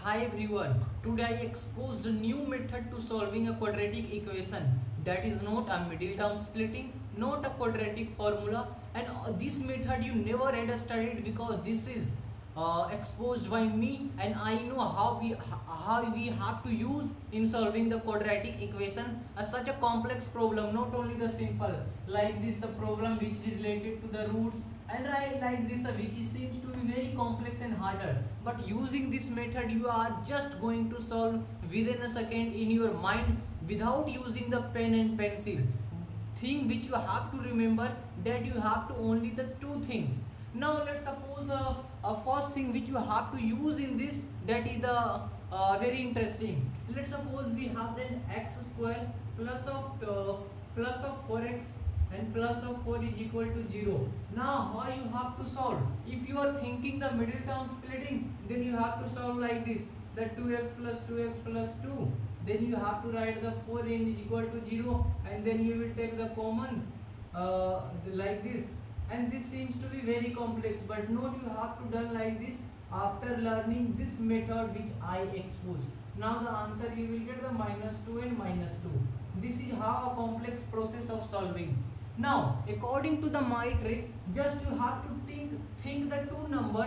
Hi everyone. Today I exposed a new method to solving a quadratic equation that is not a middle term splitting, not a quadratic formula, and this method you never had studied because this is exposed by me, and I know how we have to use in solving the quadratic equation such a complex problem, not only the simple like this the problem which is related to the roots, and right like this which seems to be very complex and harder, but using this method you are just going to solve within a second in your mind without using the pen and pencil. Thing which you have to remember that you have to only the two things. Now let's suppose a first thing which you have to use in this, that is the very interesting. Let's suppose we have then x square plus of 4x and plus of 4 is equal to 0. Now how you have to solve? If you are thinking the middle term splitting, then you have to solve like this, that 2x plus 2. Then you have to write the 4n is equal to 0, and then you will take the common like this, and this seems to be very complex, but note you have to done like this after learning this method which I expose. Now the answer you will get the minus 2 and minus 2. This is how a complex process of solving. Now according to the my trick, just you have to think the two number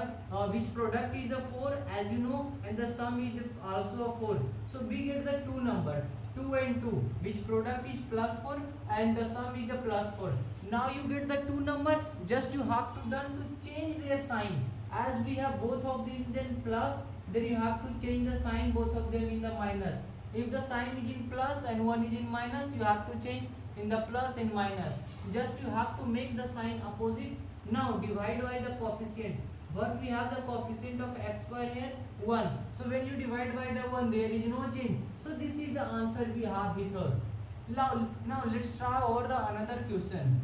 which product is the 4 as you know, and the sum is also a 4. So we get the two number 2 and 2 which product is plus 4 and the sum is the plus 4. Now you get the two number, just you have to done to change their sign. As we have both of them then plus, then you have to change the sign both of them in the minus. If the sign is in plus and one is in minus, you have to change in the plus and minus. Just you have to make the sign opposite. Now divide by the coefficient. What we have the coefficient of x square here 1. So when you divide by the 1, there is no change. So this is the answer we have with us. Now let's try over the another question.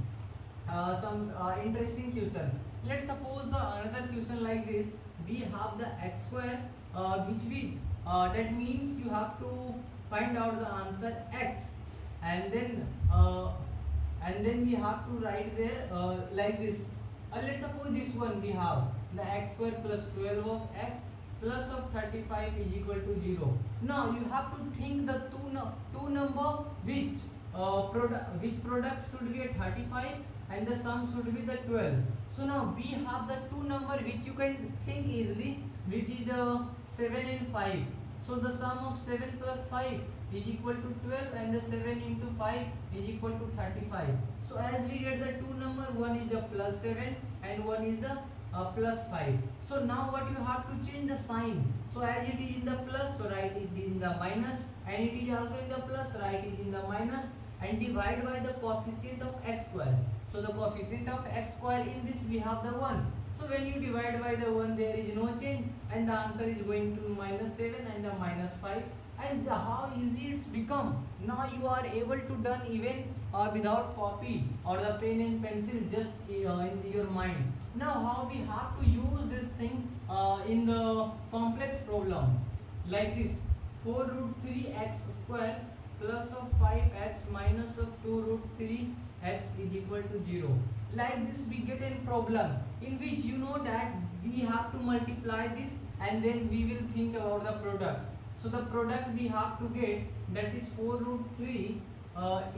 Some interesting question. Let's suppose the another question like this. We have the x square which we that means you have to find out the answer x, and then we have to write there like this. Let's suppose this one we have the x square plus 12 of x plus of 35 is equal to 0. Now you have to think the two number which product should be a 35 and the sum should be the 12. So now we have the two number which you can think easily, which is the 7 and 5. So the sum of 7 plus 5 is equal to 12, and the 7 into 5 is equal to 35. So as we get the two number, one is the plus 7 and one is the plus 5. So now what you have to change the sign. So as it is in the plus, so write it in the minus, and it is also in the plus, write it in the minus, and divide by the coefficient of x square. So the coefficient of x square in this we have the 1. So when you divide by the 1, there is no change, and the answer is going to minus 7 and the minus 5. And how easy it's become. Now you are able to done even without copy or the pen and pencil, just in your mind. Now how we have to use this thing in the complex problem like this: 4 root 3 x square plus of 5x minus of 2 root 3 x is equal to 0. Like this we get a problem in which you know that we have to multiply this and then we will think about the product. So the product we have to get, that is 4 root 3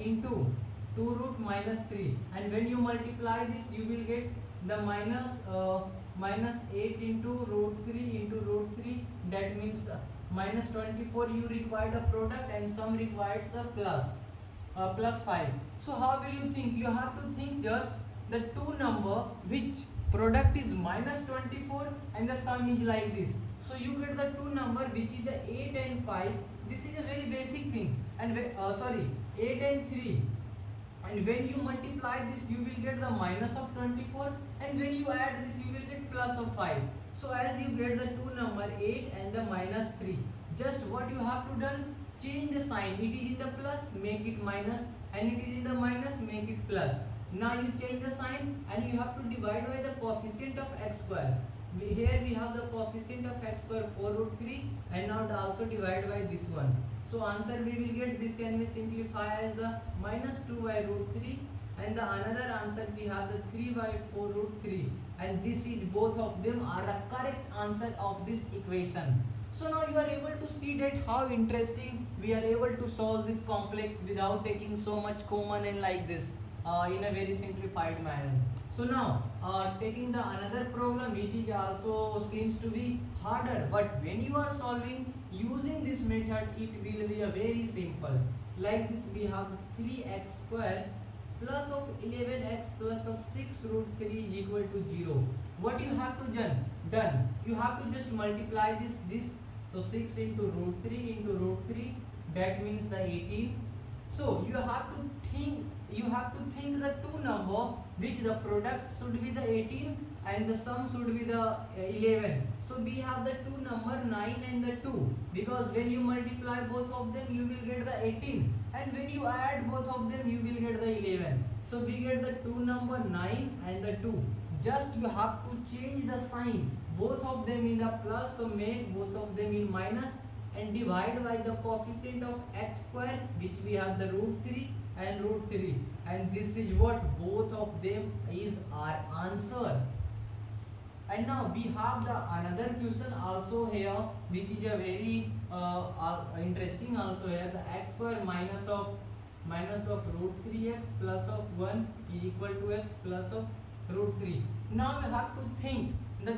into 2 root minus 3, and when you multiply this you will get the minus 8 into root 3 into root 3, that means minus 24. You require the product and sum requires the plus 5. So how will you think? You have to think just the two number which product is minus 24 and the sum is like this. So you get the two number which is the 8 and 5. This is a very basic thing, and 8 and 3, and when you multiply this you will get the minus of 24, and when you add this you will get plus of 5. So as you get the two number 8 and the minus 3, just what you have to done, change the sign. It is in the plus, make it minus, and it is in the minus, make it plus. Now you change the sign and you have to divide by the coefficient of x square. Here we have the coefficient of x square 4 root 3, and now also divide by this one. So answer we will get, this can be simplified as the minus 2 by root 3 and the another answer we have the 3 by 4 root 3, and this is both of them are the correct answer of this equation. So now you are able to see that how interesting we are able to solve this complex without taking so much common and like this in a very simplified manner. So now taking the another problem which is also seems to be harder, but when you are solving using this method it will be a very simple. Like this we have 3x square plus of 11x plus of 6 root 3 is equal to 0. What you have to done? You have to just multiply this. So 6 into root 3 into root 3, that means the 18. So you have to think the two number which the product should be the 18 and the sum should be the 11. So we have the two number 9 and the 2, because when you multiply both of them you will get the 18, and when you add both of them you will get the 11. So we get the two number 9 and the 2. Just you have to change the sign, both of them in the plus, so make both of them in minus and divide by the coefficient of x square, which we have the root 3 and root 3, and this is what both of them is our answer. And now we have the another question also here, which is a very interesting also here. The x square minus of root 3x plus of 1 is equal to x plus of root 3. Now we have to think the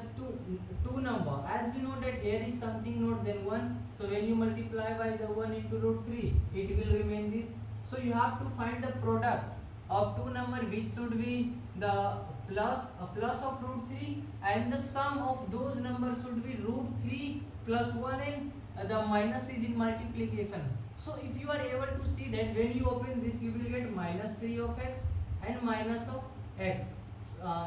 two number, as we know that here is something not than 1, so when you multiply by the 1 into root 3 it will remain this. So you have to find the product of two number which should be the plus of root 3, and the sum of those numbers should be root 3 plus 1, and the minus is in multiplication. So if you are able to see that when you open this you will get minus 3 of x and minus of x.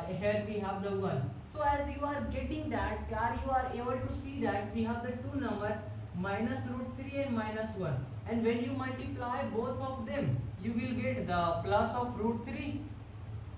Here we have the 1. So as you are getting that, you are able to see that we have the two number minus root 3 and minus 1, and when you multiply both of them you will get the plus of root 3,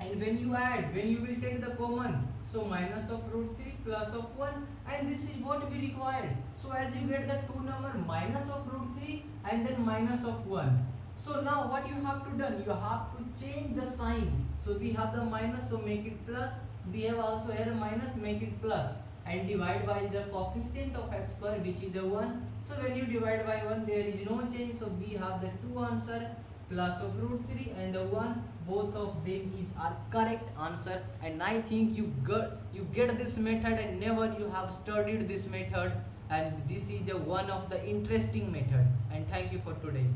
and when you will take the common, so minus of root 3 plus of 1, and this is what we required. So as you get the two number minus of root 3 and then minus of 1. So now what you have to done, you have to change the sign. So we have the minus, so make it plus. We have also here minus, make it plus, and divide by the coefficient of x square, which is the 1. So when you divide by 1 there is no change, so we have the two answer, plus of root 3 and the 1. Both of them is our correct answer, and I think you get this method and never you have studied this method, and this is the one of the interesting method. And thank you for today.